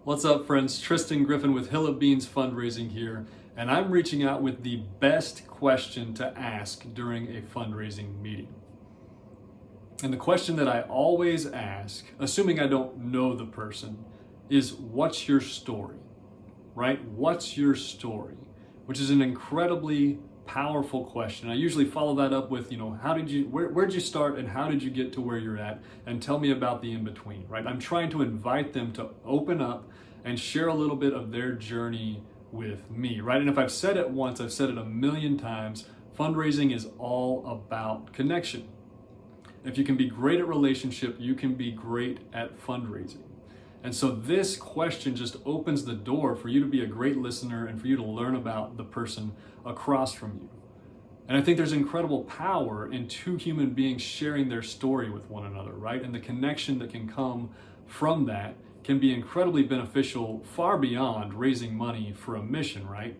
What's up, friends? Tristan Griffin with Hill of Beans Fundraising here, and I'm reaching out with the best question to ask during a fundraising meeting. And the question that I always ask, assuming I don't know the person, is what's your story? Right? What's your story? Which is an incredibly powerful question. I usually follow that up with, where'd you start and how did you get to where you're at? And tell me about the in-between, right? I'm trying to invite them to open up and share a little bit of their journey with me, right? And if I've said it once, I've said it a million times, fundraising is all about connection. If you can be great at relationship, you can be great at fundraising. And so this question just opens the door for you to be a great listener and for you to learn about the person across from you. And I think there's incredible power in two human beings sharing their story with one another, right? And the connection that can come from that can be incredibly beneficial far beyond raising money for a mission, right?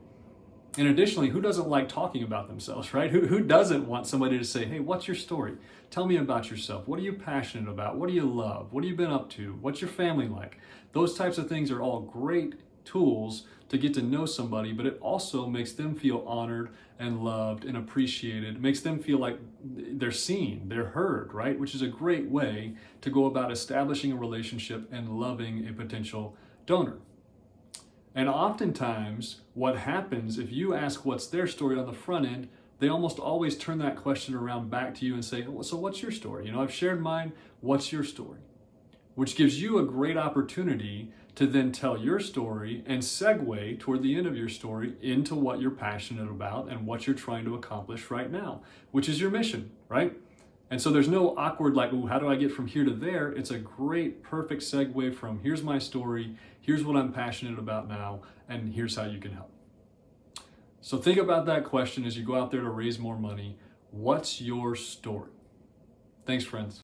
And additionally, who doesn't like talking about themselves, right? Who doesn't want somebody to say, hey, what's your story? Tell me about yourself. What are you passionate about? What do you love? What have you been up to? What's your family like? Those types of things are all great tools to get to know somebody, but it also makes them feel honored and loved and appreciated. It makes them feel like they're seen, they're heard, right? Which is a great way to go about establishing a relationship and loving a potential donor. And oftentimes, what happens if you ask what's their story on the front end, they almost always turn that question around back to you and say, so what's your story? I've shared mine, what's your story? Which gives you a great opportunity to then tell your story and segue toward the end of your story into what you're passionate about and what you're trying to accomplish right now, which is your mission, right? And so there's no awkward like, ooh, how do I get from here to there? It's a great, perfect segue from here's my story, here's what I'm passionate about now, and here's how you can help. So think about that question as you go out there to raise more money. What's your story? Thanks, friends.